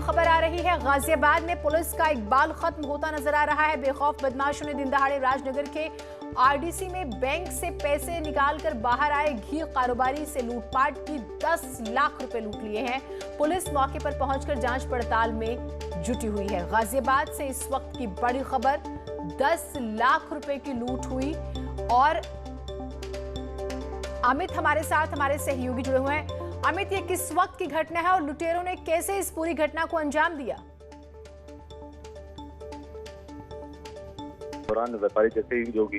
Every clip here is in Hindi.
खबर आ रही है। गाजियाबाद में पुलिस का इकबाल खत्म होता नजर आ रहा है। बेखौफ बदमाशों ने दिन दहाड़े राजनगर के आरडीसी में बैंक से पैसे निकालकर बाहर आए घी कारोबारी से लूटपाट की। 10 लाख रुपए लूट लिए हैं। पुलिस मौके पर पहुंचकर जांच पड़ताल में जुटी हुई है। गाजियाबाद से इस वक्त की बड़ी खबर, 10 लाख रुपए की लूट हुई। और अमित हमारे साथ, हमारे सहयोगी जुड़े हुए हैं। अमित, ये किस वक्त की घटना है और लुटेरों ने कैसे इस पूरी घटना को अंजाम दिया? दौरान व्यापारी जैसे ही जो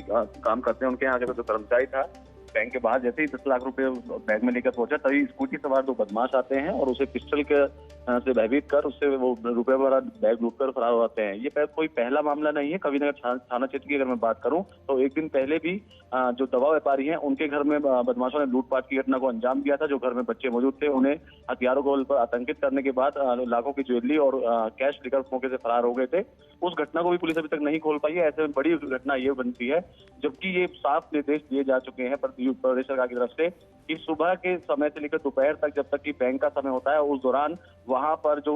काम करते हैं उनके यहाँ जो कर्मचारी था, बैंक के बाहर जैसे ही 10 लाख रुपए बैग में लेकर पहुंचा, तभी स्कूटी सवार 2 बदमाश आते हैं और उसे पिस्टल के से भयभीत कर उससे वो रुपए भरा बैग लूटकर फरार हो जाते हैं। ये कोई पहला मामला नहीं है। कविनगर थाना क्षेत्र की अगर मैं बात करूं तो एक दिन पहले भी जो दवा व्यापारी हैं उनके घर में बदमाशों ने लूटपाट की घटना को अंजाम दिया था। जो घर में बच्चे मौजूद थे उन्हें हथियारों को बल पर आतंकित करने के बाद लाखों की ज्वेलरी और कैश लेकर मौके से फरार हो गए थे। उस घटना को भी पुलिस अभी तक नहीं खोल पाई है। ऐसे में बड़ी घटना ये बनती है, जबकि ये साफ निर्देश दिए जा चुके हैं प्रदेश सरकार की तरफ से कि सुबह के समय से लेकर दोपहर तक, जब तक कि बैंक का समय होता है, उस दौरान वहां पर जो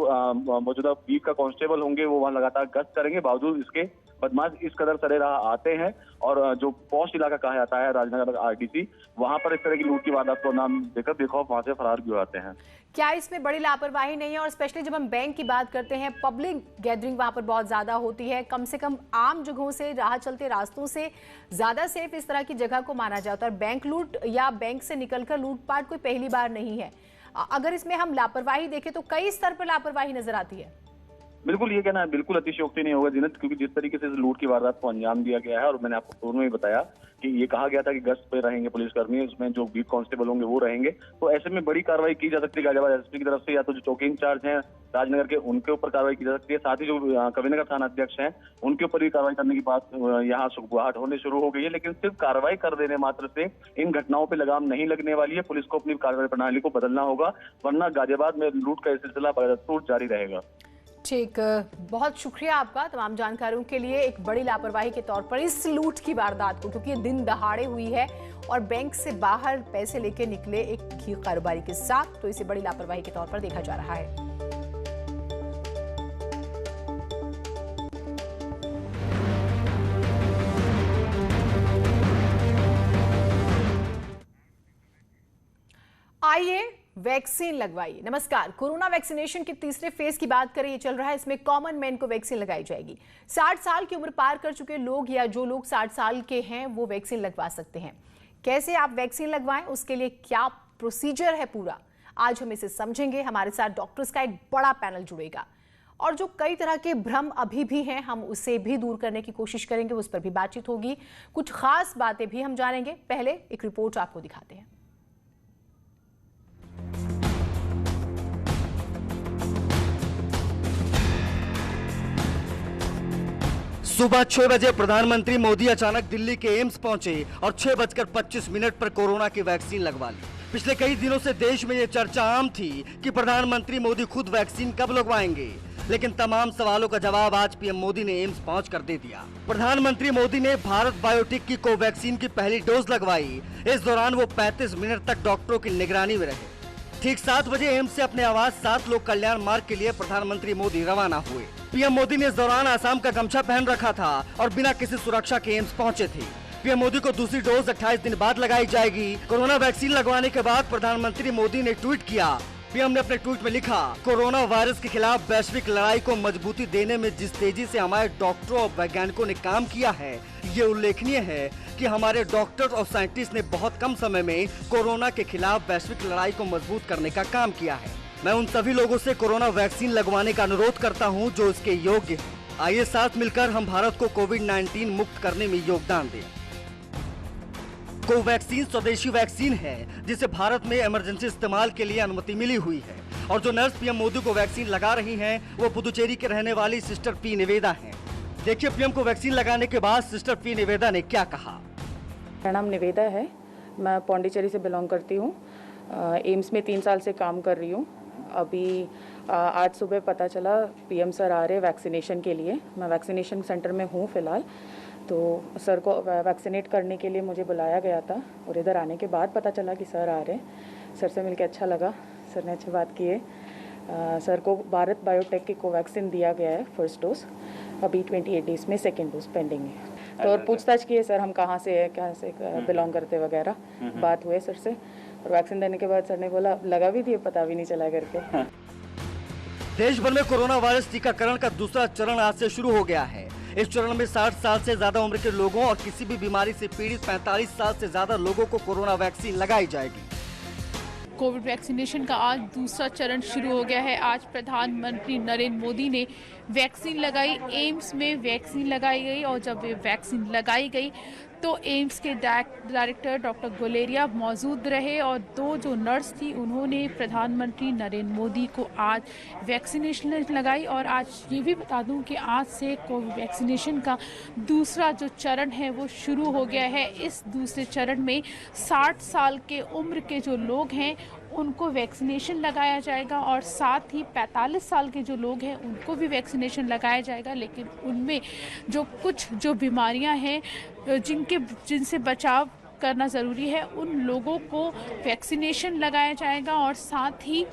मौजूदा बीट का कांस्टेबल होंगे वो वहां लगातार गश्त करेंगे। बावजूद इसके बदमाश इस कदर सरेराह आते हैं और जो पौष इलाका कहा जाता है राजनगर आरडीसी, वहां पर इस तरह की लूट की वारदात को नाम देकर बेखौफ वहां से फरार भी हो जाते हैं। क्या इसमें बड़ी लापरवाही नहीं है? और स्पेशली जब हम बैंक की बात करते हैं, पब्लिक गैदरिंग वहां पर बहुत ज्यादा होती है। कम से कम आम जगहों से, राह चलते रास्तों से ज्यादा सेफ इस तरह की जगह को माना जाता है। बैंक लूट या बैंक से निकलकर लूटपाट कोई पहली बार नहीं है। अगर इसमें हम लापरवाही देखें तो कई स्तर पर लापरवाही नजर आती है। बिल्कुल, ये कहना बिल्कुल अतिशयोक्ति नहीं होगा जिन्नत, क्योंकि जिस तरीके से लूट की वारदात को अंजाम दिया गया है, और मैंने आपको पूर्व में ही बताया कि ये कहा गया था कि गश्त पे रहेंगे पुलिसकर्मी, उसमें जो बीट कांस्टेबल होंगे वो रहेंगे, तो ऐसे में बड़ी कार्रवाई की जा सकती है गाजियाबाद एसपी की तरफ से, या तो जो चौकी इंचार्ज हैं राजनगर के उनके ऊपर कार्रवाई की जा सकती है। साथ ही जो कविनगर थाना अध्यक्ष हैं उनके ऊपर भी कार्रवाई करने की बात यहाँ सुगबुगाहट होने शुरू हो गई है। लेकिन सिर्फ कार्रवाई कर देने मात्र से इन घटनाओं पर लगाम नहीं लगने वाली है। पुलिस को अपनी कार्रवाई प्रणाली को बदलना होगा, वरना गाजियाबाद में लूट का सिलसिला बदस्तूर जारी रहेगा। ठीक, बहुत शुक्रिया आपका तमाम जानकारियों के लिए। एक बड़ी लापरवाही के तौर पर इस लूट की वारदात को, क्योंकि ये दिन दहाड़े हुई है और बैंक से बाहर पैसे लेके निकले एक घी कारोबारी के साथ, तो इसे बड़ी लापरवाही के तौर पर देखा जा रहा है। आइए वैक्सीन लगवाइए। नमस्कार। कोरोना वैक्सीनेशन के तीसरे फेज की बात करें, ये चल रहा है। इसमें कॉमन मैन को वैक्सीन लगाई जाएगी। 60 साल की उम्र पार कर चुके लोग या जो लोग 60 साल के हैं वो वैक्सीन लगवा सकते हैं। कैसे आप वैक्सीन लगवाएं, उसके लिए क्या प्रोसीजर है पूरा, आज हम इसे समझेंगे। हमारे साथ डॉक्टर्स का एक बड़ा पैनल जुड़ेगा और जो कई तरह के भ्रम अभी भी हैं हम उसे भी दूर करने की कोशिश करेंगे, उस पर भी बातचीत होगी। कुछ खास बातें भी हम जानेंगे। पहले एक रिपोर्ट आपको दिखाते हैं। सुबह 6 बजे प्रधानमंत्री मोदी अचानक दिल्ली के एम्स पहुंचे और 6:25 पर कोरोना की वैक्सीन लगवा ली। पिछले कई दिनों से देश में ये चर्चा आम थी कि प्रधानमंत्री मोदी खुद वैक्सीन कब लगवाएंगे, लेकिन तमाम सवालों का जवाब आज पीएम मोदी ने एम्स पहुंचकर दे दिया। प्रधानमंत्री मोदी ने भारत बायोटेक की कोवैक्सीन की पहली डोज लगवाई। इस दौरान वो 35 मिनट तक डॉक्टरों की निगरानी में रहे। ठीक 7 बजे एम्स से अपने आवास 7 लोक कल्याण मार्ग के लिए प्रधानमंत्री मोदी रवाना हुए। पीएम मोदी ने इस दौरान आसाम का गमछा पहन रखा था और बिना किसी सुरक्षा के एम्स पहुंचे थे। पीएम मोदी को दूसरी डोज 28 दिन बाद लगाई जाएगी। कोरोना वैक्सीन लगवाने के बाद प्रधानमंत्री मोदी ने ट्वीट किया। पीएम ने अपने ट्वीट में लिखा, कोरोना वायरस के खिलाफ वैश्विक लड़ाई को मजबूती देने में जिस तेजी से हमारे डॉक्टरों और वैज्ञानिकों ने काम किया है, ये उल्लेखनीय है कि हमारे डॉक्टर्स और साइंटिस्ट ने बहुत कम समय में कोरोना के खिलाफ वैश्विक लड़ाई को मजबूत करने का काम किया है। मैं उन सभी लोगों से कोरोना वैक्सीन लगवाने का अनुरोध करता हूं जो इसके योग्य हैं। आइए साथ मिलकर हम भारत को कोविड-19 मुक्त करने में योगदान दें। कोवैक्सीन स्वदेशी वैक्सीन है जिसे भारत में इमरजेंसी इस्तेमाल के लिए अनुमति मिली हुई है, और जो नर्स पीएम मोदी को वैक्सीन लगा रही हैं वो पुदुचेरी के रहने वाली सिस्टर पी निवेदा हैं। देखिए पीएम को वैक्सीन लगाने के बाद सिस्टर पी निवेदा ने क्या कहा। मेरा नाम निवेदा है, मैं पौंडीचेरी से बिलोंग करती हूँ। एम्स में 3 साल से काम कर रही हूँ। अभी आज सुबह पता चला पीएम सर आ रहे वैक्सीनेशन के लिए। मैं वैक्सीनेशन सेंटर में हूँ फ़िलहाल, तो सर को वैक्सीनेट करने के लिए मुझे बुलाया गया था और इधर आने के बाद पता चला कि सर आ रहे। सर से मिलकर अच्छा लगा, सर ने अच्छी बात की है। सर को भारत बायोटेक की कोवैक्सीन दिया गया है फर्स्ट डोज, अभी 28 डेज में सेकेंड डोज पेंडिंग है। तो और पूछताछ की है सर, हम कहाँ से बिलोंग करते वगैरह, बात हुए सर से, और वैक्सीन देने के बाद सर ने बोला लगा भी दिए, पता भी नहीं चला करके। देश भर में कोरोना वायरस टीकाकरण का दूसरा चरण आज से शुरू हो गया है। इस चरण में 60 साल से ज्यादा उम्र के लोगों और किसी भी बीमारी से पीड़ित 45 साल से ज्यादा लोगों को कोरोना वैक्सीन लगाई जाएगी। कोविड वैक्सीनेशन का आज दूसरा चरण शुरू हो गया है। आज प्रधानमंत्री नरेंद्र मोदी ने वैक्सीन लगाई, एम्स में वैक्सीन लगाई गई, और जब ये वैक्सीन लगाई गई तो एम्स के डायरेक्टर डॉक्टर गुलेरिया मौजूद रहे, और दो जो नर्स थी उन्होंने प्रधानमंत्री नरेंद्र मोदी को आज वैक्सीनेशन लगाई। और आज ये भी बता दूं कि आज से कोविड वैक्सीनेशन का दूसरा जो चरण है वो शुरू हो गया है। इस दूसरे चरण में 60 साल के उम्र के जो लोग हैं उनको वैक्सीनेशन लगाया जाएगा, और साथ ही 45 साल के जो लोग हैं उनको भी वैक्सीनेशन लगाया जाएगा। लेकिन उनमें जो कुछ जो बीमारियां हैं जिनसे बचाव करना ज़रूरी है, उन लोगों को वैक्सीनेशन लगाया जाएगा, और साथ ही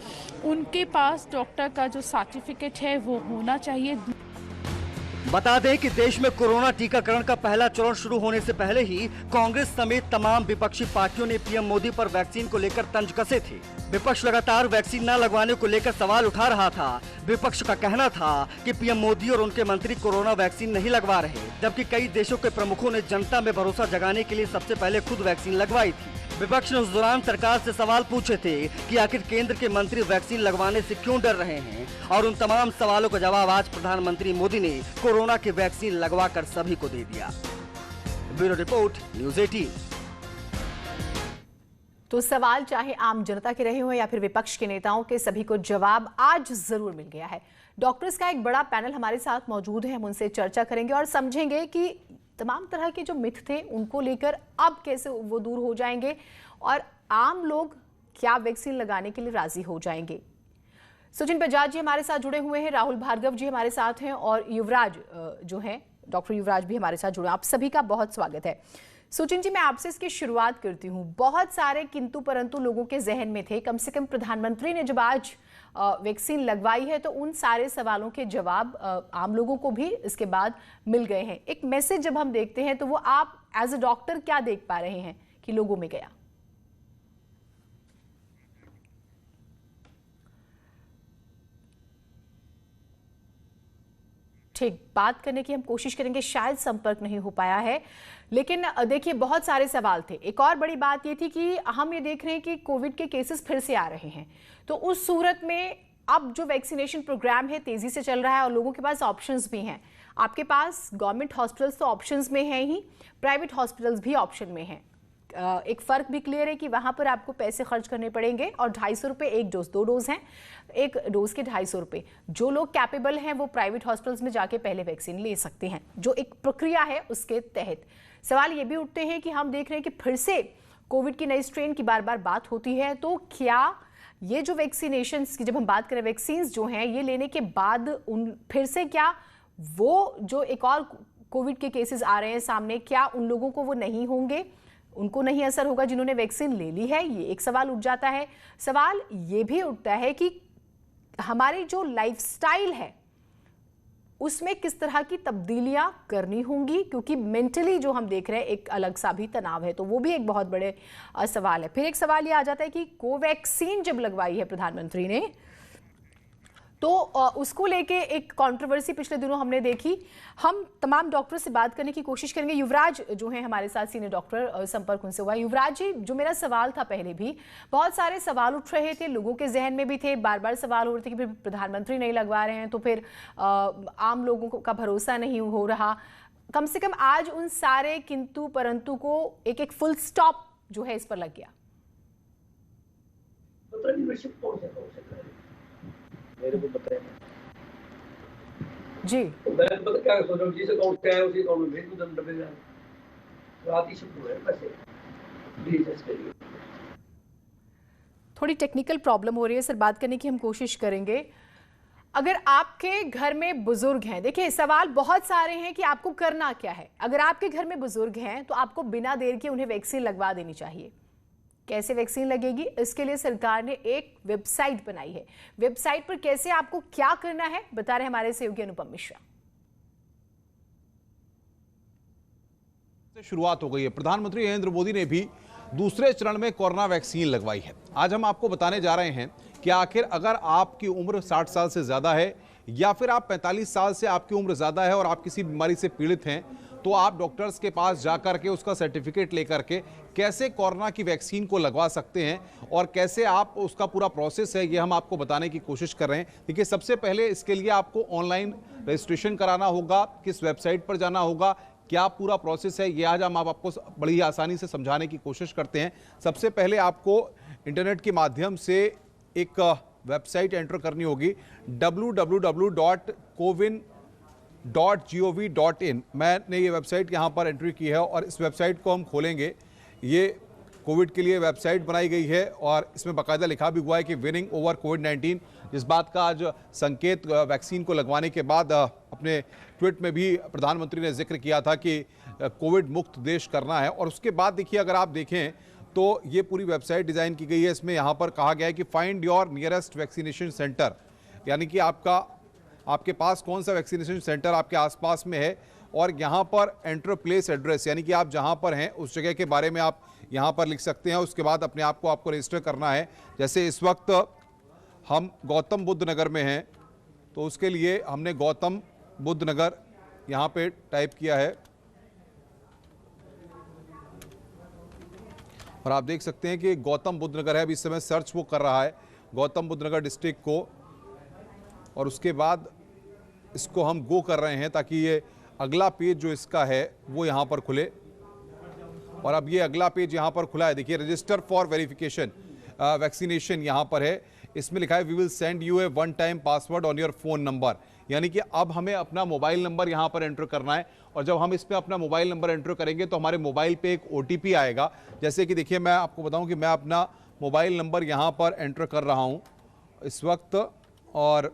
उनके पास डॉक्टर का जो सर्टिफिकेट है वो होना चाहिए। बता दें कि देश में कोरोना टीकाकरण का पहला चरण शुरू होने से पहले ही कांग्रेस समेत तमाम विपक्षी पार्टियों ने पीएम मोदी पर वैक्सीन को लेकर तंज कसे थे। विपक्ष लगातार वैक्सीन न लगवाने को लेकर सवाल उठा रहा था। विपक्ष का कहना था कि पीएम मोदी और उनके मंत्री कोरोना वैक्सीन नहीं लगवा रहे, जबकि कई देशों के प्रमुखों ने जनता में भरोसा जगाने के लिए सबसे पहले खुद वैक्सीन लगवाई थी। विपक्ष ने उस दौरान सरकार से सवाल पूछे थे कि आखिर केंद्र के मंत्री वैक्सीन लगवाने से क्यों डर रहे हैं, और उन तमाम सवालों का जवाब आज प्रधानमंत्री मोदी ने कोरोना की वैक्सीन लगवाकर सभी को दे दिया। Bureau report, news 18। तो सवाल चाहे आम जनता के रहे हों या फिर विपक्ष के नेताओं के, सभी को जवाब आज जरूर मिल गया है। डॉक्टर्स का एक बड़ा पैनल हमारे साथ मौजूद है, हम उनसे चर्चा करेंगे और समझेंगे कि तमाम तरह के जो मिथ थे उनको लेकर अब कैसे वो दूर हो जाएंगे और आम लोग क्या वैक्सीन लगाने के लिए राजी हो जाएंगे। सचिन बजाज जी हमारे साथ जुड़े हुए हैं, राहुल भार्गव जी हमारे साथ हैं और युवराज जो हैं, डॉक्टर युवराज भी हमारे साथ जुड़े। आप सभी का बहुत स्वागत है। सचिन जी, मैं आपसे इसकी शुरुआत करती हूँ। बहुत सारे किंतु परंतु लोगों के जहन में थे, कम से कम प्रधानमंत्री ने जब आज वैक्सीन लगवाई है तो उन सारे सवालों के जवाब आम लोगों को भी इसके बाद मिल गए हैं। एक मैसेज जब हम देखते हैं तो वो आप एज अ डॉक्टर क्या देख पा रहे हैं कि लोगों में गया? ठीक, बात करने की हम कोशिश करेंगे, शायद संपर्क नहीं हो पाया है। लेकिन देखिए, बहुत सारे सवाल थे। एक और बड़ी बात ये थी कि हम ये देख रहे हैं कि कोविड के केसेस फिर से आ रहे हैं, तो उस सूरत में अब जो वैक्सीनेशन प्रोग्राम है तेजी से चल रहा है और लोगों के पास ऑप्शंस भी हैं। आपके पास गवर्नमेंट हॉस्पिटल्स तो ऑप्शंस में हैं ही, प्राइवेट हॉस्पिटल्स भी ऑप्शन में हैं। एक फ़र्क भी क्लियर है कि वहाँ पर आपको पैसे खर्च करने पड़ेंगे और 250 रुपये एक डोज, 2 डोज हैं, एक डोज के 250 रुपये। जो लोग कैपेबल हैं वो प्राइवेट हॉस्पिटल्स में जाके पहले वैक्सीन ले सकते हैं, जो एक प्रक्रिया है उसके तहत। सवाल ये भी उठते हैं कि हम देख रहे हैं कि फिर से कोविड की नई स्ट्रेन की बार बार बात होती है, तो क्या ये जो वैक्सीनेशन की जब हम बात करें, वैक्सीन जो हैं ये लेने के बाद उन फिर से क्या वो जो एक और कोविड के केसेस आ रहे हैं सामने, क्या उन लोगों को वो नहीं होंगे, उनको नहीं असर होगा जिन्होंने वैक्सीन ले ली है? ये एक सवाल उठ जाता है। सवाल ये भी उठता है कि हमारी जो लाइफस्टाइल है उसमें किस तरह की तब्दीलियां करनी होंगी, क्योंकि मेंटली जो हम देख रहे हैं एक अलग सा भी तनाव है, तो वो भी एक बहुत बड़े सवाल है। फिर एक सवाल ये आ जाता है कि कोवैक्सीन जब लगवाई है प्रधानमंत्री ने तो उसको लेके एक कंट्रोवर्सी पिछले दिनों हमने देखी। हम तमाम डॉक्टर से बात करने की कोशिश करेंगे। युवराज जो हैं हमारे साथ, सीनियर डॉक्टर, संपर्क उनसे हुआ। युवराज जी, जो मेरा सवाल था पहले भी, बहुत सारे सवाल उठ रहे थे, लोगों के जहन में भी थे, बार बार सवाल हो रहे थे कि फिर प्रधानमंत्री नहीं लगवा रहे हैं तो फिर आम लोगों का भरोसा नहीं हो रहा। कम से कम आज उन सारे किंतु परंतु को एक एक फुल स्टॉप जो है इस पर लग गया। मेरे को पता है जी, तो मैं पता क्या सोच रहा हूँ, जिस अकाउंट से आया उसी अकाउंट में भेज दूँ 10 डब्बे में। रात ही शुरू है पैसे प्लीज इसके लिए। थोड़ी टेक्निकल प्रॉब्लम हो रही है सर, बात करने की हम कोशिश करेंगे। अगर आपके घर में बुजुर्ग हैं, देखिए सवाल बहुत सारे हैं कि आपको करना क्या है। अगर आपके घर में बुजुर्ग हैं तो आपको बिना देर के उन्हें वैक्सीन लगवा देनी चाहिए। कैसे वैक्सीन लगेगी, इसके लिए सरकार ने एक वेबसाइट बनाई है। वेबसाइट पर कैसे आपको क्या करना है बता रहे हमारे सहयोगी अनुपम मिश्रा। शुरुआत हो गई है। प्रधानमंत्री नरेंद्र मोदी ने भी दूसरे चरण में कोरोना वैक्सीन लगवाई है। आज हम आपको बताने जा रहे हैं कि आखिर अगर आपकी उम्र 60 साल से ज्यादा है या फिर आप 45 साल से आपकी उम्र ज्यादा है और आप किसी बीमारी से पीड़ित हैं, तो आप डॉक्टर्स के पास जाकर के उसका सर्टिफिकेट लेकर के कैसे कोरोना की वैक्सीन को लगवा सकते हैं और कैसे आप उसका पूरा प्रोसेस है, ये हम आपको बताने की कोशिश कर रहे हैं। देखिए, सबसे पहले इसके लिए आपको ऑनलाइन रजिस्ट्रेशन कराना होगा, किस वेबसाइट पर जाना होगा, क्या पूरा प्रोसेस है, ये आज हम आपको बड़ी आसानी से समझाने की कोशिश करते हैं। सबसे पहले आपको इंटरनेट के माध्यम से एक वेबसाइट एंटर करनी होगी, www.cowin.gov.in। मैंने ये वेबसाइट यहाँ पर एंट्री की है और इस वेबसाइट को हम खोलेंगे। ये कोविड के लिए वेबसाइट बनाई गई है और इसमें बाकायदा लिखा भी हुआ है कि विनिंग ओवर कोविड-19, जिस बात का आज संकेत वैक्सीन को लगवाने के बाद अपने ट्वीट में भी प्रधानमंत्री ने जिक्र किया था कि कोविड मुक्त देश करना है। और उसके बाद देखिए, अगर आप देखें तो ये पूरी वेबसाइट डिज़ाइन की गई है। इसमें यहाँ पर कहा गया है कि find your nearest vaccination centre, यानी कि आपके पास कौन सा वैक्सीनेशन सेंटर आपके आसपास में है, और यहाँ पर एंटर प्लेस एड्रेस, यानी कि आप जहाँ पर हैं उस जगह के बारे में आप यहाँ पर लिख सकते हैं। उसके बाद अपने आप को आपको रजिस्टर करना है। जैसे इस वक्त हम गौतम बुद्ध नगर में हैं, तो उसके लिए हमने गौतम बुद्ध नगर यहाँ पे टाइप किया है और आप देख सकते हैं कि गौतम बुद्ध नगर है। अभी इस समय सर्च वो कर रहा है गौतम बुद्ध नगर डिस्ट्रिक्ट को, और उसके बाद इसको हम गो कर रहे हैं ताकि ये अगला पेज जो इसका है वो यहाँ पर खुले। और अब ये अगला पेज यहाँ पर खुला है। देखिए, रजिस्टर फॉर वेरिफिकेशन वैक्सीनेशन यहाँ पर है। इसमें लिखा है we will send you a one time password on your phone number, यानी कि अब हमें अपना मोबाइल नंबर यहाँ पर एंटर करना है। और जब हम इसमें अपना मोबाइल नंबर एंटर करेंगे तो हमारे मोबाइल पे एक OTP आएगा। जैसे कि देखिए, मैं आपको बताऊं कि मैं अपना मोबाइल नंबर यहाँ पर एंटर कर रहा हूँ इस वक्त, और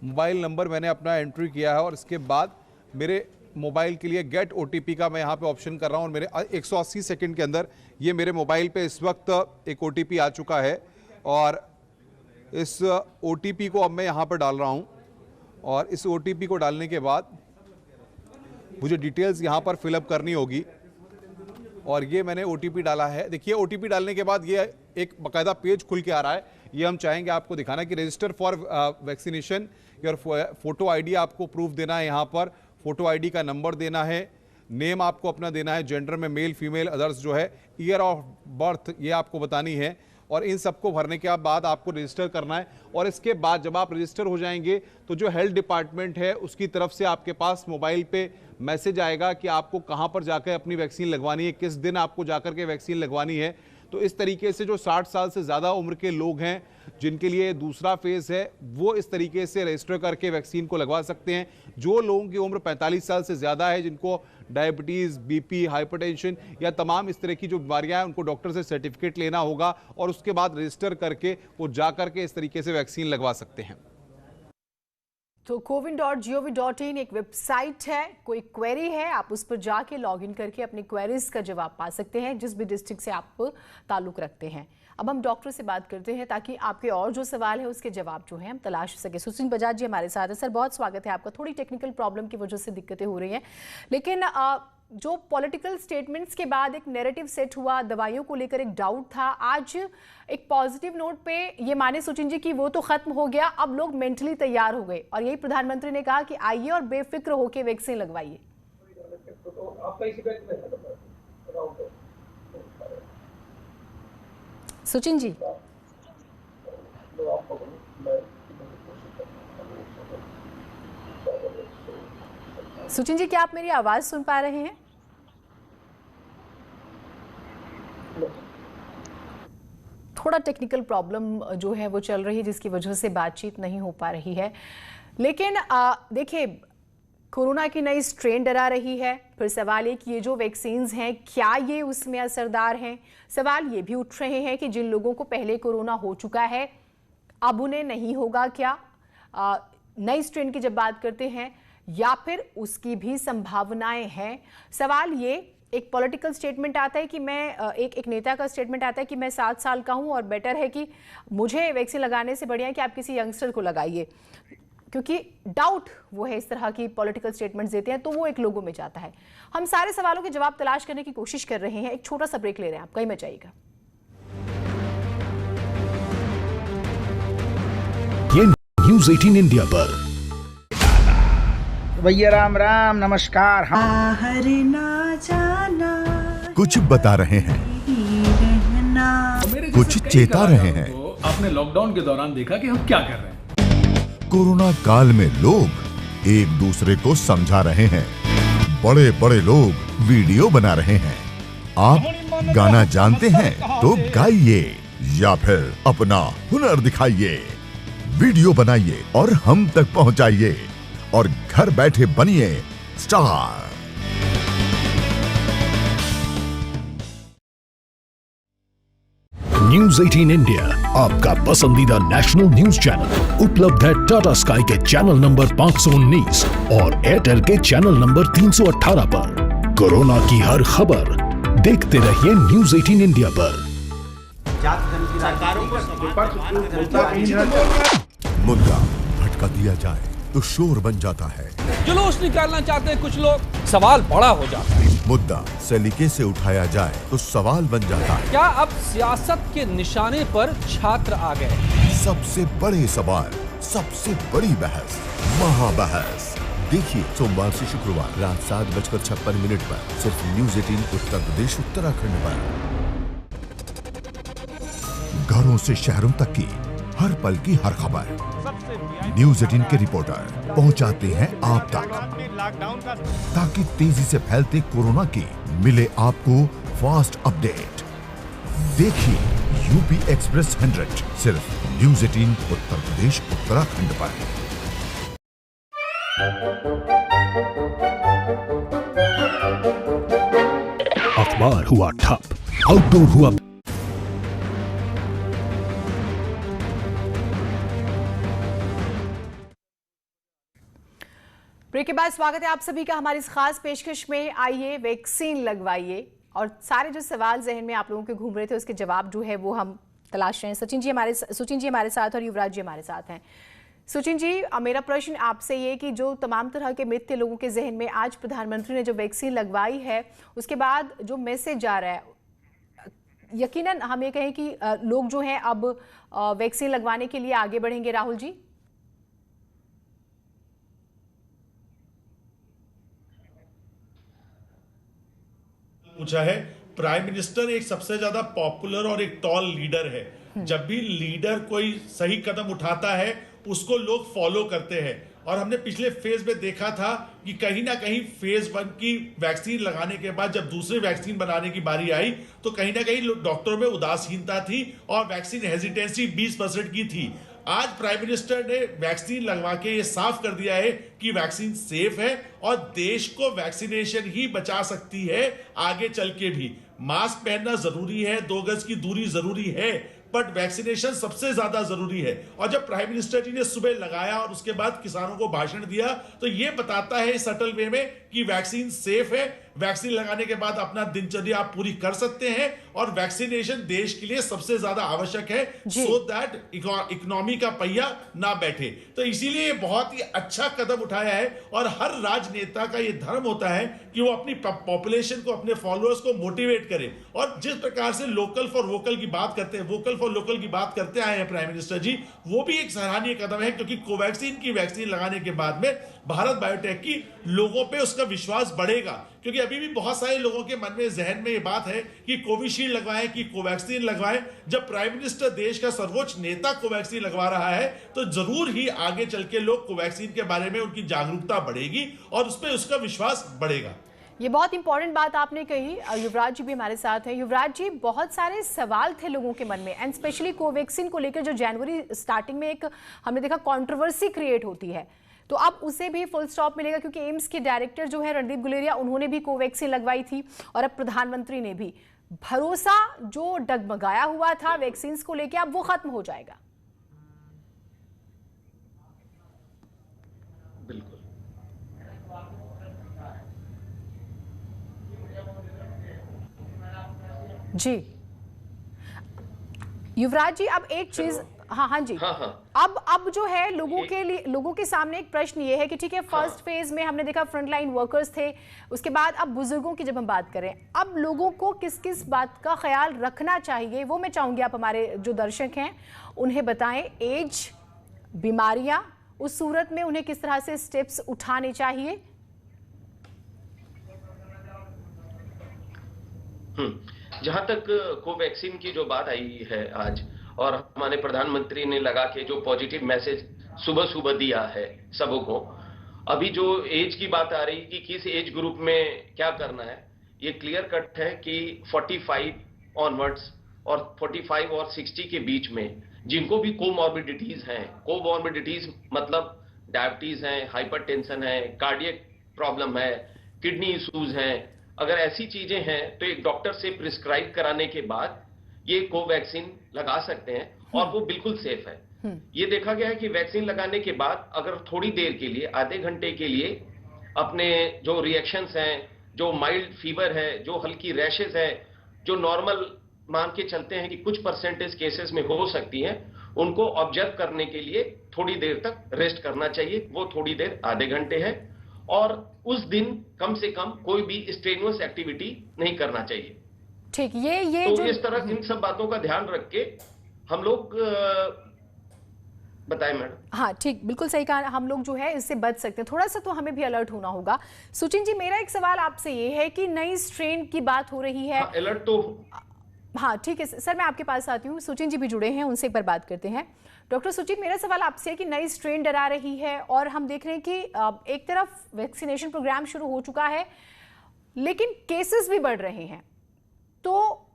मोबाइल नंबर मैंने अपना एंट्री किया है और इसके बाद मेरे मोबाइल के लिए गेट OTP का मैं यहाँ पे ऑप्शन कर रहा हूँ और मेरे 180 सेकंड के अंदर ये मेरे मोबाइल पे इस वक्त एक OTP आ चुका है। और इस OTP को अब मैं यहाँ पर डाल रहा हूँ और इस OTP को डालने के बाद मुझे डिटेल्स यहाँ पर फिलअप करनी होगी और ये मैंने OTP डाला है। देखिए, OTP डालने के बाद ये एक बाकायदा पेज खुल के आ रहा है। ये हम चाहेंगे आपको दिखाना कि register for vaccination, your photo ID आपको प्रूफ देना है। यहाँ पर फोटो ID का नंबर देना है, नेम आपको अपना देना है, जेंडर में मेल फीमेल अदर्स जो है, ईयर ऑफ बर्थ ये आपको बतानी है, और इन सबको भरने के बाद आपको रजिस्टर करना है। और इसके बाद जब आप रजिस्टर हो जाएंगे तो जो हेल्थ डिपार्टमेंट है उसकी तरफ से आपके पास मोबाइल पे मैसेज आएगा कि आपको कहां पर जाकर अपनी वैक्सीन लगवानी है, किस दिन आपको जाकर के वैक्सीन लगवानी है। तो इस तरीके से जो 60 साल से ज़्यादा उम्र के लोग हैं जिनके लिए दूसरा फेज़ है, वो इस तरीके से रजिस्टर करके वैक्सीन को लगवा सकते हैं। जो लोगों की उम्र 45 साल से ज़्यादा है, जिनको डायबिटीज़, BP, हाइपरटेंशन या तमाम इस तरह की जो बीमारियां हैं, उनको डॉक्टर से सर्टिफिकेट लेना होगा और उसके बाद रजिस्टर करके वो जा करके इस तरीके से वैक्सीन लगवा सकते हैं। तो cowin.gov.in एक वेबसाइट है। कोई क्वेरी है, आप उस पर जाके लॉगिन करके अपनी क्वेरीज का जवाब पा सकते हैं, जिस भी डिस्ट्रिक्ट से आप ताल्लुक रखते हैं। अब हम डॉक्टर से बात करते हैं ताकि आपके और जो सवाल है उसके जवाब जो हैं हम तलाश सके। सुशील बजाज जी हमारे साथ है। सर, बहुत स्वागत है आपका। थोड़ी टेक्निकल प्रॉब्लम की वजह से दिक्कतें हो रही हैं, लेकिन जो पॉलिटिकल स्टेटमेंट्स के बाद एक नैरेटिव सेट हुआ, दवाइयों को लेकर एक डाउट था, आज एक पॉजिटिव नोट पे ये माने सुचिन जी कि वो तो खत्म हो गया, अब लोग मेंटली तैयार हो गए और यही प्रधानमंत्री ने कहा कि आइए और बेफिक्र होकर वैक्सीन लगवाइए। सुचिन जी, सुचिन जी, क्या आप मेरी आवाज सुन पा रहे हैं? थोड़ा टेक्निकल प्रॉब्लम जो है वो चल रही है, जिसकी वजह से बातचीत नहीं हो पा रही है। लेकिन देखिए, कोरोना की नई स्ट्रेन डरा रही है। फिर सवाल है कि ये जो वैक्सीन्स हैं, क्या ये उसमें असरदार हैं? सवाल ये भी उठ रहे हैं कि जिन लोगों को पहले कोरोना हो चुका है, अब उन्हें नहीं होगा क्या? नई स्ट्रेन की जब बात करते हैं, या फिर उसकी भी संभावनाएं हैं। सवाल ये एक पॉलिटिकल स्टेटमेंट आता है कि मैं एक नेता का स्टेटमेंट आता है कि मैं 7 साल का हूं और बेटर है कि मुझे वैक्सीन लगाने से बढ़िया है कि आप किसी यंगस्टर को लगाइए, क्योंकि डाउट वो है इस तरह की पॉलिटिकल स्टेटमेंट्स देते हैं तो वो एक लोगों में जाता है। हम सारे सवालों के जवाब तलाश करने की कोशिश कर रहे हैं। एक छोटा सा ब्रेक ले रहे हैं, आप कहीं मत जाइएगा। ये न्यूज़ 18 इंडिया पर भैया राम राम नमस्कार। हम ना जाना कुछ बता रहे हैं, कुछ चेता रहे हैं। तो आपने लॉकडाउन के दौरान देखा कि हम क्या कर रहे हैं। कोरोना काल में लोग एक दूसरे को समझा रहे हैं, बड़े बड़े लोग वीडियो बना रहे हैं। आप गाना जानते हैं तो गाइए या फिर अपना हुनर दिखाइए, वीडियो बनाइए और हम तक पहुंचाइए और घर बैठे बनिए स्टार। न्यूज़ 18 इंडिया आपका पसंदीदा नेशनल न्यूज चैनल उपलब्ध है टाटा स्काई के चैनल नंबर 519 और एयरटेल के चैनल नंबर 318 पर। कोरोना की हर खबर देखते रहिए न्यूज़ 18 इंडिया पर। मुद्दा भटका दिया जाए तो शोर बन जाता है, जुलूस निकालना चाहते हैं कुछ लोग, सवाल बड़ा हो जाता है। मुद्दा सलीके से उठाया जाए तो सवाल बन जाता है। क्या अब सियासत के निशाने पर छात्र आ गए? सबसे बड़े सवाल, सबसे बड़ी बहस, महाबहस देखिए सोमवार से शुक्रवार रात 7:56 पर सिर्फ न्यूज़ 18 उत्तर प्रदेश उत्तराखंड पर। घरों से शहरों तक की हर पल की हर खबर न्यूज़ 18 के रिपोर्टर पहुंचाते हैं आप तक, ताकि तेजी से फैलते कोरोना की मिले आपको फास्ट अपडेट। देखिए यूपी एक्सप्रेस 100 सिर्फ न्यूज़ 18 उत्तर प्रदेश उत्तराखंड पर। अखबार हुआ ठप, आउटडोर हुआ। ब्रेक के बाद स्वागत है आप सभी का हमारी इस खास पेशकश में। आइए वैक्सीन लगवाइए, और सारे जो सवाल जहन में आप लोगों के घूम रहे थे उसके जवाब जो है वो हम तलाश रहे हैं। सचिन जी हमारे साथ और युवराज जी हमारे साथ हैं। सचिन जी, मेरा प्रश्न आपसे ये कि जो तमाम तरह के मिथ थे लोगों के जहन में, आज प्रधानमंत्री ने जो वैक्सीन लगवाई है उसके बाद जो मैसेज जा रहा है, यकीनन हम ये कहें कि लोग जो हैं अब वैक्सीन लगवाने के लिए आगे बढ़ेंगे। राहुल जी, पूछा है। प्राइम मिनिस्टर एक सबसे ज्यादा पॉपुलर और एक टॉल लीडर है। जब भी लीडर कोई सही कदम उठाता है उसको लोग फॉलो करते हैं, और हमने पिछले फेज में देखा था कि कहीं ना कहीं फेज 1 की वैक्सीन लगाने के बाद जब दूसरी वैक्सीन बनाने की बारी आई तो कहीं ना कहीं डॉक्टरों में उदासीनता थी और वैक्सीन हेजिटेंसी 20% की थी। आज प्राइम मिनिस्टर ने वैक्सीन लगवा के ये साफ कर दिया है कि वैक्सीन सेफ है और देश को वैक्सीनेशन ही बचा सकती है आगे चल के भी। मास्क पहनना जरूरी है, 2 गज की दूरी जरूरी है, बट वैक्सीनेशन सबसे ज्यादा जरूरी है। और जब प्राइम मिनिस्टर जी ने सुबह लगाया और उसके बाद किसानों को भाषण दिया तो यह बताता है सटल वे में कि वैक्सीन सेफ है, वैक्सीन लगाने के बाद अपना दिनचर्या आप पूरी कर सकते हैं, और वैक्सीनेशन देश के लिए सबसे ज्यादा आवश्यक है सो दैट इकोनॉमी का पहिया ना बैठे। तो इसीलिए बहुत ही अच्छा कदम उठाया है, और हर राजनेता का यह धर्म होता है कि वो अपनी पॉपुलेशन को, अपने फॉलोअर्स को मोटिवेट करे। और जिस प्रकार से लोकल फॉर वोकल की बात करते हैं, वोकल फॉर लोकल की बात करते आए हैं प्राइम मिनिस्टर जी, वो भी एक सराहनीय कदम है, क्योंकि कोवैक्सीन की वैक्सीन लगाने के बाद में भारत बायोटेक की लोगों पे उसका विश्वास बढ़ेगा। क्योंकि अभी भी बहुत सारे लोगों के मन में, जहन में ये बात है कि कोविशील्ड लगवाएं कि कोवैक्सीन लगवाएं। जब प्राइम मिनिस्टर देश का सर्वोच्च नेता कोवैक्सीन लगवा रहा है तो जरूर ही आगे चल के लोग कोवैक्सीन के बारे में उनकी जागरूकता बढ़ेगी और उस पर उसका विश्वास बढ़ेगा। ये बहुत इंपॉर्टेंट बात आपने कही। युवराज जी भी हमारे साथ हैं। युवराज जी, बहुत सारे सवाल थे लोगों के मन में, एंड स्पेशली कोवैक्सीन को लेकर जो जनवरी स्टार्टिंग में एक हमने देखा कंट्रोवर्सी क्रिएट होती है, तो अब उसे भी फुल स्टॉप मिलेगा, क्योंकि एम्स के डायरेक्टर जो है रणदीप गुलेरिया, उन्होंने भी कोवैक्सीन लगवाई थी और अब प्रधानमंत्री ने भी। भरोसा जो डगमगाया हुआ था वैक्सीन को लेकर, अब वो खत्म हो जाएगा। जी युवराज जी, अब एक चीज, हाँ जी, अब जो है लोगों के सामने एक प्रश्न ये है कि ठीक है, फर्स्ट फेज में हमने देखा फ्रंटलाइन वर्कर्स थे, उसके बाद अब बुजुर्गों की जब हम बात करें, अब लोगों को किस किस बात का ख्याल रखना चाहिए, वो मैं चाहूंगी आप हमारे जो दर्शक हैं उन्हें बताएं। एज, बीमारियां, उस सूरत में उन्हें किस तरह से स्टेप्स उठाने चाहिए। जहां तक कोवैक्सीन की जो बात आई है आज, और हमारे प्रधानमंत्री ने लगा के जो पॉजिटिव मैसेज सुबह सुबह दिया है सबों को, अभी जो एज की बात आ रही कि किस एज ग्रुप में क्या करना है, ये क्लियर कट है कि 45 ऑनवर्ड्स और 45 और 60 के बीच में जिनको भी कोमॉर्बिडिटीज हैं, कोमॉर्बिडिटीज मतलब डायबिटीज है, हाइपरटेंशन है, कार्डियक प्रॉब्लम है, किडनी इश्यूज हैं, अगर ऐसी चीजें हैं तो एक डॉक्टर से प्रिस्क्राइब कराने के बाद ये कोवैक्सीन लगा सकते हैं, और वो बिल्कुल सेफ है। ये देखा गया है कि वैक्सीन लगाने के बाद अगर थोड़ी देर के लिए, आधे घंटे के लिए अपने जो रिएक्शंस हैं, जो माइल्ड फीवर है, जो हल्की रैशेज है, जो नॉर्मल मान के चलते हैं कि कुछ परसेंटेज केसेस में हो सकती हैं, उनको ऑब्जर्व करने के लिए थोड़ी देर तक रेस्ट करना चाहिए। वो थोड़ी देर आधे घंटे है, और उस दिन कम से कम कोई भी स्ट्रेनुअस एक्टिविटी नहीं करना चाहिए। ठीक, ये तो जो इस तरह इन सब बातों का ध्यान रख के हम लोग बताएं मैडम। हाँ ठीक, बिल्कुल सही कहा, हम लोग जो है इससे बच सकते हैं। थोड़ा सा तो हमें भी अलर्ट होना होगा। सुचिन जी, मेरा एक सवाल आपसे ये है कि नई स्ट्रेन की बात हो रही है। अलर्ट तो हाँ ठीक है सर, मैं आपके पास आती हूँ। सुचिन जी भी जुड़े हैं, उनसे एक बार बात करते हैं। डॉक्टर सुचिन, मेरा सवाल आपसे है कि नई स्ट्रेन डरा रही है, और हम देख रहे हैं कि एक तरफ वैक्सीनेशन प्रोग्राम शुरू हो चुका है, लेकिन केसेस भी बढ़ रहे हैं, तो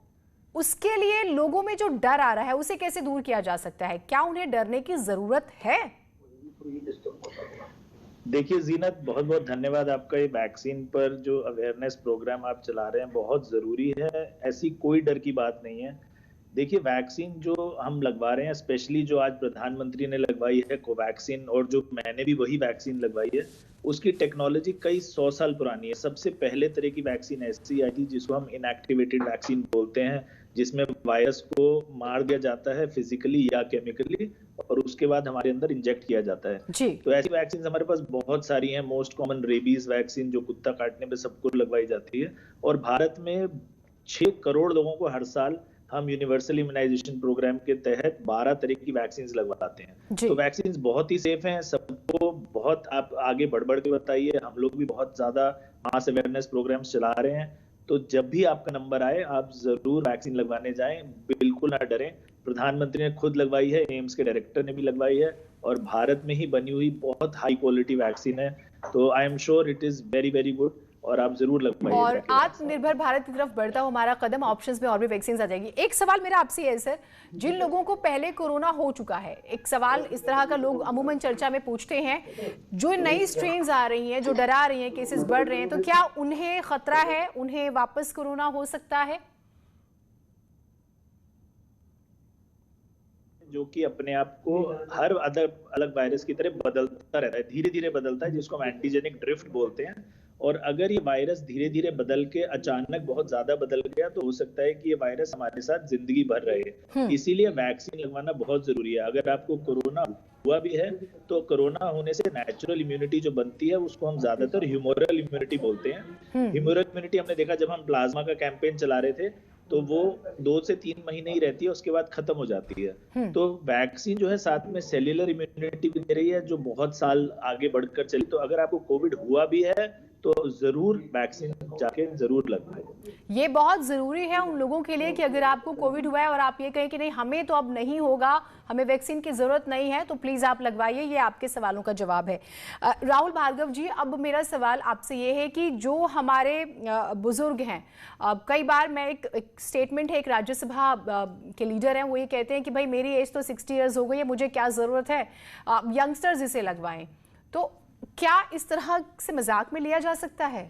उसके लिए लोगों में जो डर आ रहा है उसे कैसे दूर किया जा सकता है? क्या उन्हें डरने की जरूरत है? देखिए जीनत, बहुत बहुत धन्यवाद आपका। ये वैक्सीन पर जो अवेयरनेस प्रोग्राम आप चला रहे हैं बहुत ज़रूरी है, ऐसी कोई डर की बात नहीं है। देखिए, वैक्सीन जो हम लगवा रहे हैं, स्पेशली जो आज प्रधानमंत्री ने लगवाई है कोवैक्सीन, और जो मैंने भी वही वैक्सीन लगवाई है, उसकी टेक्नोलॉजी कई 100 साल पुरानी है। सबसे पहले तरह की वैक्सीन ऐसी आई थी जिसको हम इनएक्टिवेटेड वैक्सीन बोलते हैं, जिसमें वायरस को मार दिया जाता है फिजिकली या केमिकली, और उसके बाद हमारे अंदर इंजेक्ट किया जाता है जी। तो ऐसी वैक्सीन हमारे पास बहुत सारी हैं। मोस्ट कॉमन रेबीज वैक्सीन जो कुत्ता काटने पे सबको लगवाई जाती है, और भारत में 6 करोड़ लोगों को हर साल हम यूनिवर्सल इम्यूनाइजेशन प्रोग्राम के तहत 12 तरह की वैक्सीन लगवाते हैं। तो वैक्सीन बहुत ही सेफ हैं, सबको बहुत आप आगे बढ़ के बताइए। हम लोग भी बहुत ज्यादा मास अवेयरनेस प्रोग्राम्स चला रहे हैं, तो जब भी आपका नंबर आए आप जरूर वैक्सीन लगवाने जाएं, बिल्कुल ना डरें। प्रधानमंत्री ने खुद लगवाई है, एम्स के डायरेक्टर ने भी लगवाई है, और भारत में ही बनी हुई बहुत हाई क्वालिटी वैक्सीन है। तो I am sure it is very very good, और आप जरूर लगवाइए। और आत्मनिर्भर भारत की तरफ बढ़ता हुआ हमारा कदम, ऑप्शंस में और भी वैक्सीन आ जाएगी। एक सवाल मेरा आपसे है सर, जिन लोगों को पहले कोरोना हो चुका है, एक सवाल इस तरह का लोग अमूमन चर्चा में पूछते हैं, जो नई स्ट्रेन्स आ रही हैं, जो डरा रही हैं, केसेस बढ़ रहे हैं, तो क्या उन्हें खतरा है, उन्हें वापस कोरोना हो सकता है? जो कि अपने आप को हर अलग वायरस की तरह बदलता रहता है, धीरे धीरे बदलता है, जिसको हम एंटीजेनिक ड्रिफ्ट बोलते हैं। और अगर ये वायरस धीरे धीरे बदल के अचानक बहुत ज्यादा बदल गया, तो हो सकता है कि ये वायरस हमारे साथ जिंदगी भर रहे। इसीलिए वैक्सीन लगवाना बहुत जरूरी है। अगर आपको कोरोना हुआ भी है, तो कोरोना होने से नेचुरल इम्यूनिटी जो बनती है उसको हम ज्यादातर ह्यूमोरल इम्यूनिटी बोलते हैं। ह्यूमोरल इम्यूनिटी हमने देखा जब हम प्लाज्मा का कैंपेन चला रहे थे, तो वो 2 से 3 महीने ही रहती है, उसके बाद खत्म हो जाती है। तो वैक्सीन जो है साथ में सेल्युलर इम्यूनिटी भी दे रही है, जो बहुत साल आगे बढ़कर चली। तो अगर आपको कोविड हुआ भी है तो जरूर वैक्सीन जाके जरूर लगवाएं। ये बहुत जरूरी है उन लोगों के लिए कि अगर आपको कोविड हुआ है और आप ये कहें कि नहीं हमें तो अब नहीं होगा, हमें वैक्सीन की जरूरत नहीं है, तो प्लीज आप लगवाइए। ये आपके सवालों का जवाब है। राहुल भार्गव जी, अब मेरा सवाल आपसे ये है कि जो हमारे बुजुर्ग हैं, कई बार मैं एक स्टेटमेंट है, एक राज्यसभा के लीडर हैं, वो ये कहते हैं कि भाई मेरी एज तो 60 ईयर्स हो गई है, मुझे क्या जरूरत है, यंगस्टर्स इसे लगवाएं। तो क्या इस तरह से मजाक में लिया जा सकता है?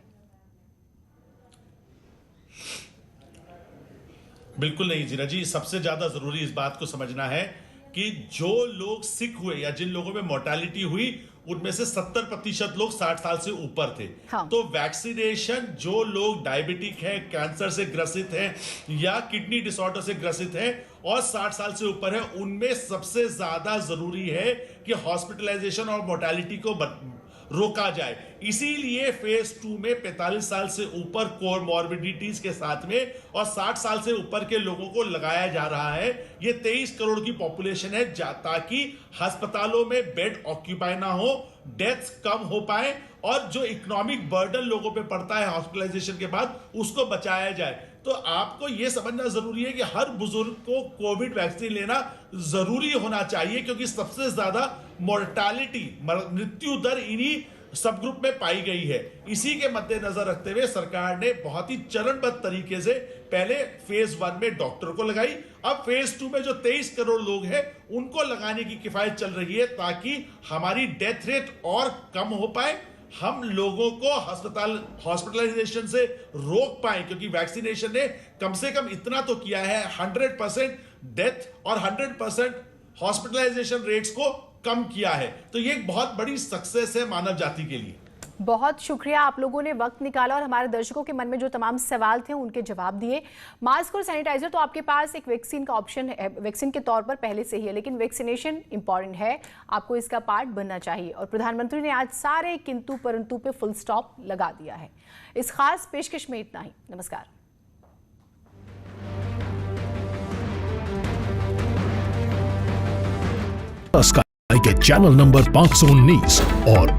बिल्कुल नहीं जीना जी, सबसे ज्यादा जरूरी इस बात को समझना है कि जो लोग सिक हुए या जिन लोगों में मोर्टेलिटी हुई उनमें से 70% लोग 60 साल से ऊपर थे। हाँ। तो वैक्सीनेशन जो लोग डायबिटिक हैं, कैंसर से ग्रसित हैं या किडनी डिसऑर्डर से ग्रसित हैं और 60 साल से ऊपर है, उनमें सबसे ज्यादा जरूरी है कि हॉस्पिटलाइजेशन और मोर्टेलिटी को रोका जाए। इसीलिए फेज 2 में 45 साल से ऊपर कोमॉर्बिडिटीज के साथ में और 60 साल से ऊपर के लोगों को लगाया जा रहा है। ये 23 करोड़ की पॉपुलेशन है, ताकि अस्पतालों में बेड ऑक्यूपाई ना हो, डेथ्स कम हो पाए और जो इकोनॉमिक बर्डन लोगों पे पड़ता है हॉस्पिटलाइजेशन के बाद, उसको बचाया जाए। तो आपको यह समझना जरूरी है कि हर बुजुर्ग को कोविड वैक्सीन लेना जरूरी होना चाहिए, क्योंकि सबसे ज्यादा मोर्टालिटी, मृत्यु दर इन्हीं सब ग्रुप में पाई गई है। इसी के मद्देनजर रखते हुए सरकार ने बहुत ही चरणबद्ध तरीके से पहले फेज 1 में डॉक्टर को लगाई, अब फेज 2 में जो 23 करोड़ लोग हैं उनको लगाने की किफायत चल रही है, ताकि हमारी डेथ रेट और कम हो पाए, हम लोगों को हॉस्पिटलाइजेशन से रोक पाए, क्योंकि वैक्सीनेशन ने कम से कम इतना तो किया है, 100% डेथ और 100% हॉस्पिटलाइजेशन रेट्स को कम किया है। तो ये एक बहुत बड़ी सक्सेस है मानव जाति के लिए। बहुत शुक्रिया, आप लोगों ने वक्त निकाला और हमारे दर्शकों के मन में जो तमाम सवाल थे उनके जवाब दिए। मास्क और सैनिटाइजर तो आपके पास एक वैक्सीन का ऑप्शन है, वैक्सीन के तौर पर पहले से ही है, लेकिन वैक्सीनेशन इंपॉर्टेंट है, आपको इसका पार्ट बनना चाहिए। और प्रधानमंत्री ने आज सारे किंतु परंतु पे फुल स्टॉप लगा दिया है। इस खास पेशकश में इतना ही। नमस्कार। के चैनल नंबर 519 और